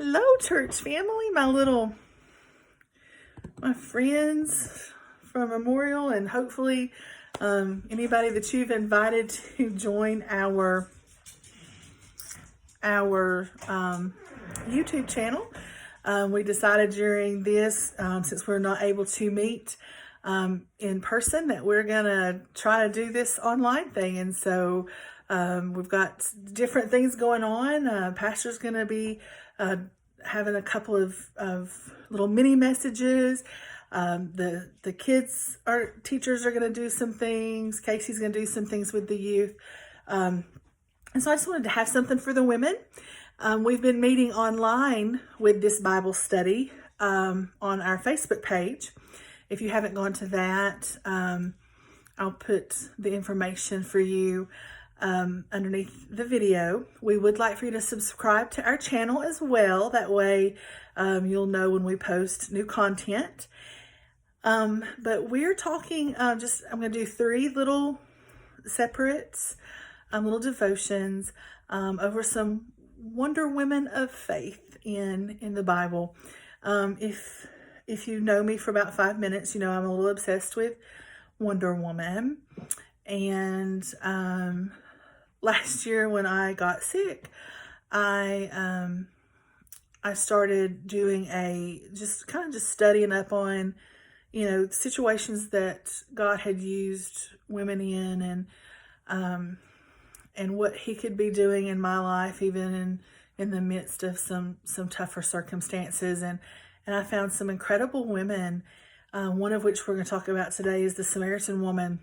Hello, church family, my friends from Memorial, and hopefully anybody that you've invited to join our YouTube channel. We decided during this, since we're not able to meet in person, that we're gonna try to do this online thing. And so we've got different things going on. Pastor's gonna be having a couple of little mini messages. The kids teachers are going to do some things. Casey's going to do some things with the youth. And so I just wanted to have something for the women. We've been meeting online with this Bible study on our Facebook page. If you haven't gone to that, I'll put the information for you underneath the video. We would like for you to subscribe to our channel as well. That way you'll know when we post new content. But we're talking I'm going to do 3 little separate little devotions over some Wonder Women of faith in the Bible. If you know me for about 5 minutes, you know I'm a little obsessed with Wonder Woman. And last year when I got sick, I started doing just studying up on, situations that God had used women in, and what He could be doing in my life, even in the midst of some tougher circumstances. And I found some incredible women, one of which we're going to talk about today is the Samaritan woman.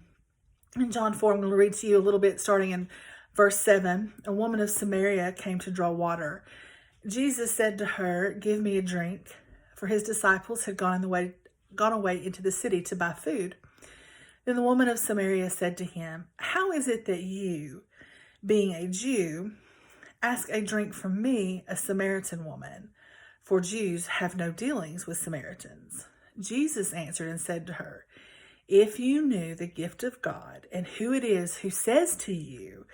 In John 4, I'm going to read to you a little bit starting in verse 7. A woman of Samaria came to draw water. Jesus said to her, "Give me a drink," for his disciples had gone away into the city to buy food. Then the woman of Samaria said to him, "How is it that you, being a Jew, ask a drink from me, a Samaritan woman? For Jews have no dealings with Samaritans." Jesus answered and said to her, "If you knew the gift of God and who it is who says to you,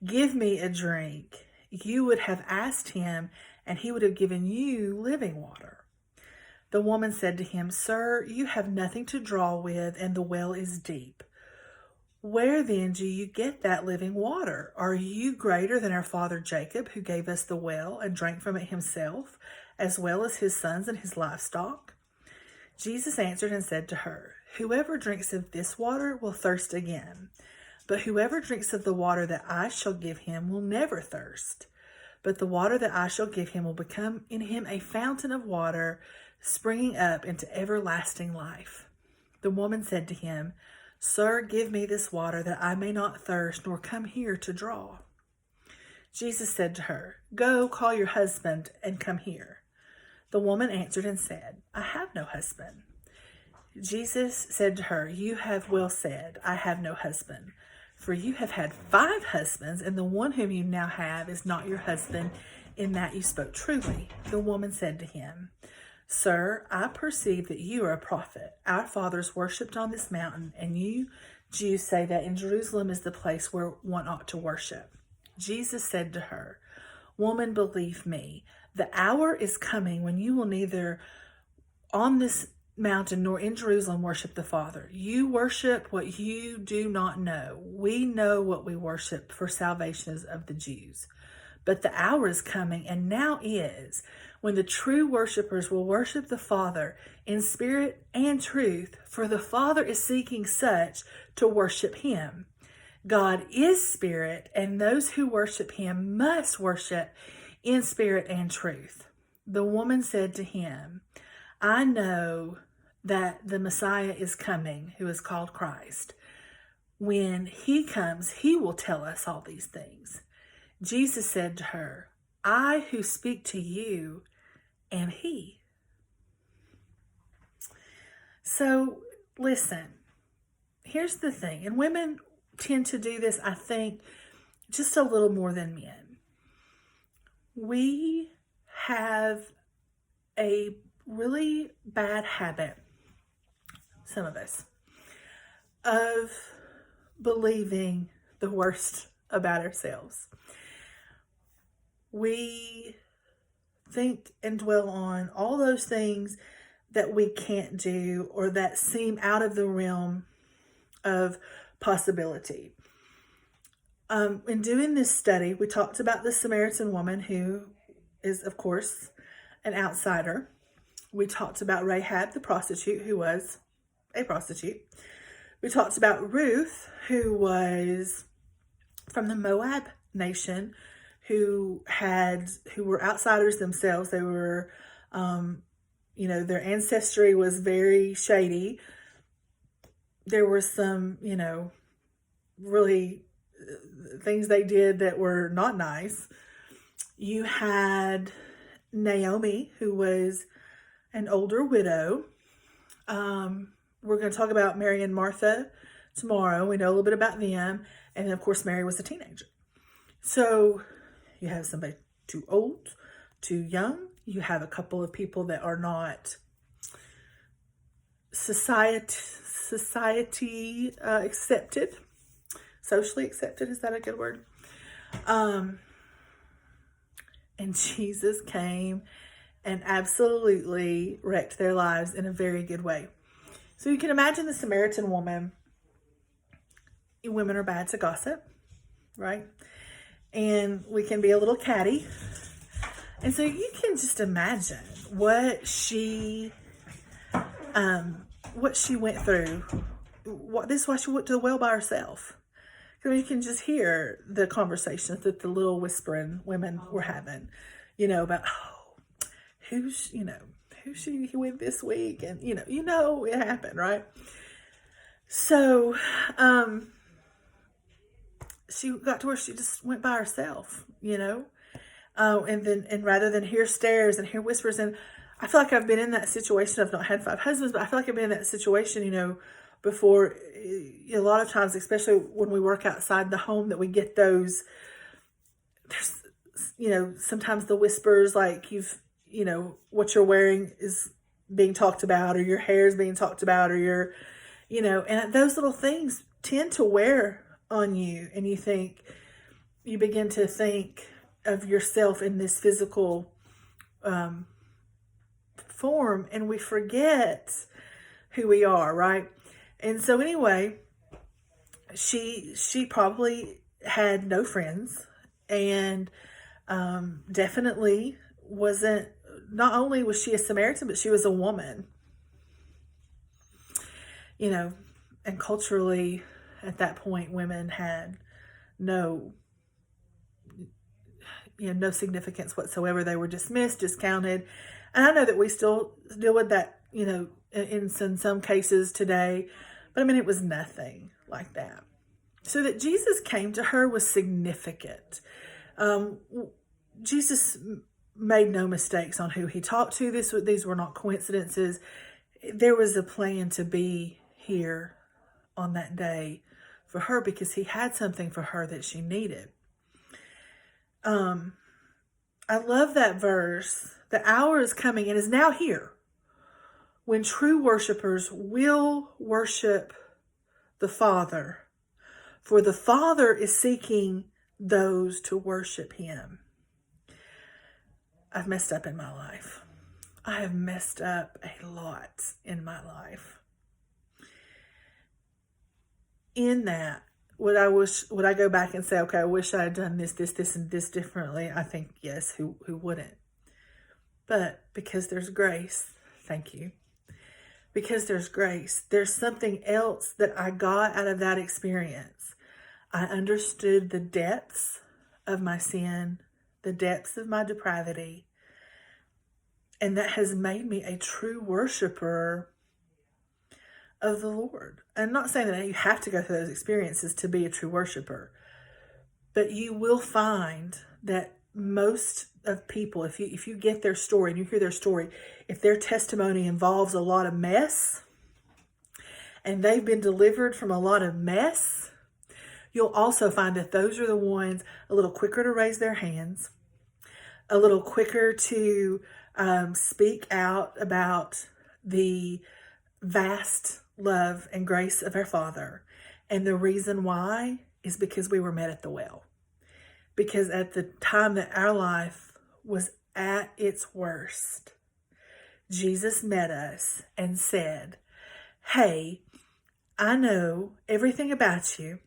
'Give me a drink,' you would have asked him, and he would have given you living water." The woman said to him, "Sir, you have nothing to draw with, and the well is deep. Where then do you get that living water? Are you greater than our father Jacob, who gave us the well and drank from it himself, as well as his sons and his livestock?" Jesus answered and said to her, "Whoever drinks of this water will thirst again. But whoever drinks of the water that I shall give him will never thirst. But the water that I shall give him will become in him a fountain of water, springing up into everlasting life." The woman said to him, "Sir, give me this water that I may not thirst, nor come here to draw." Jesus said to her, "Go, call your husband and come here." The woman answered and said, "I have no husband." Jesus said to her, "You have well said, 'I have no husband.' For you have had 5 husbands, and the one whom you now have is not your husband. In that you spoke truly." The woman said to him, "Sir, I perceive that you are a prophet. Our fathers worshipped on this mountain, and you Jews say that in Jerusalem is the place where one ought to worship." Jesus said to her, "Woman, believe me, the hour is coming when you will neither on this mountain nor in Jerusalem worship the Father. You worship what you do not know. We know what we worship, for salvation is of the Jews. But the hour is coming, and now is, when the true worshipers will worship the Father in spirit and truth, for the Father is seeking such to worship him. God is spirit, and those who worship him must worship in spirit and truth." The woman said to him, "I know that the Messiah is coming, who is called Christ. When he comes, he will tell us all these things." Jesus said to her, "I who speak to you am he." So listen, here's the thing, and women tend to do this, I think, just a little more than men. We have a really bad habit, some of us, of believing the worst about ourselves. We think and dwell on all those things that we can't do or that seem out of the realm of possibility. In doing this study, we talked about the Samaritan woman, who is, of course, an outsider. We talked about Rahab, the prostitute, who was a prostitute. We talked about Ruth, who was from the Moab nation, who were outsiders themselves. They were, their ancestry was very shady. There were some, really things they did that were not nice. You had Naomi, who was an older widow. We're going to talk about Mary and Martha tomorrow. We know a little bit about them. And then, of course, Mary was a teenager. So you have somebody too old, too young. You have a couple of people that are not society accepted. Socially accepted, is that a good word? And Jesus came and absolutely wrecked their lives in a very good way. So you can imagine the Samaritan woman. Women are bad to gossip, right? And we can be a little catty. And so you can just imagine what she went through. This is why she went to the well by herself. You can just hear the conversations that the little whispering women were having, about, who's she with this week? And, it happened, right? So, she got to where she just went by herself, and rather than hear stares and hear whispers, and I feel like I've been in that situation. I've not had 5 husbands, but I feel like I've been in that situation, before. A lot of times, especially when we work outside the home, that we get those, there's, sometimes the whispers, like what you're wearing is being talked about, or your hair is being talked about, or and those little things tend to wear on you, and you begin to think of yourself in this physical form, and we forget who we are, right? And so anyway, she probably had no friends, and definitely wasn't, not only was she a Samaritan, but she was a woman, and culturally at that point, women had no significance whatsoever. They were dismissed, discounted. And I know that we still deal with that, in some cases today, but it was nothing like that. So that Jesus came to her was significant. Jesus made no mistakes on who he talked to. These were not coincidences. There was a plan to be here on that day for her, because he had something for her that she needed. I love that verse. The hour is coming and is now here when true worshipers will worship the Father, for the Father is seeking those to worship him. I've messed up in my life. I have messed up a lot in my life. In that, would I go back and say, okay, I wish I had done this, and this differently? I think yes, who wouldn't? But because there's grace, thank you. Because there's grace, there's something else that I got out of that experience. I understood the depths of my sin, the depths of my depravity, and that has made me a true worshiper of the Lord. I'm not saying that you have to go through those experiences to be a true worshiper, but you will find that most of people, if you get their story and you hear their story, if their testimony involves a lot of mess and they've been delivered from a lot of mess, you'll also find that those are the ones a little quicker to raise their hands, a little quicker to speak out about the vast love and grace of our Father. And the reason why is because we were met at the well. Because at the time that our life was at its worst, Jesus met us and said, hey, I know everything about you.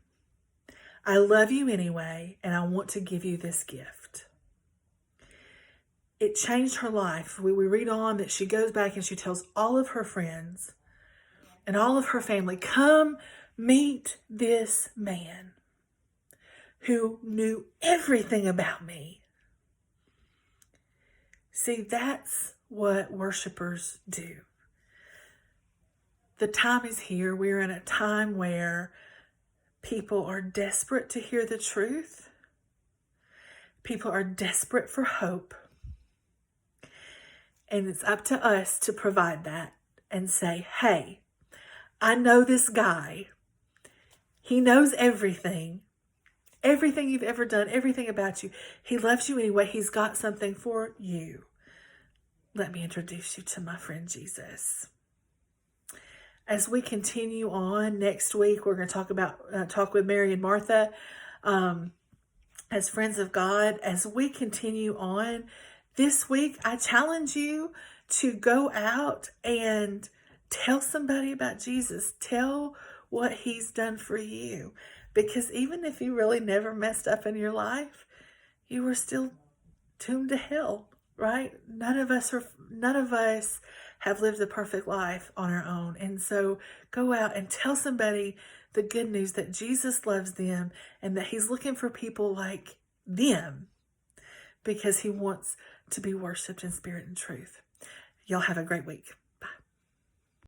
I love you anyway, and I want to give you this gift. It changed her life. We read on that she goes back and she tells all of her friends and all of her family, come meet this man who knew everything about me. See, that's what worshipers do. The time is here. We're in a time where people are desperate to hear the truth. People are desperate for hope. And it's up to us to provide that and say, hey, I know this guy. He knows everything. Everything you've ever done, everything about you. He loves you anyway. He's got something for you. Let me introduce you to my friend Jesus. As we continue on next week, we're going to talk with Mary and Martha as friends of God. As we continue on this week, I challenge you to go out and tell somebody about Jesus. Tell what he's done for you. Because even if you really never messed up in your life, you were still doomed to hell, right? None of us have lived a perfect life on our own. And so go out and tell somebody the good news that Jesus loves them and that he's looking for people like them because he wants to be worshiped in spirit and truth. Y'all have a great week.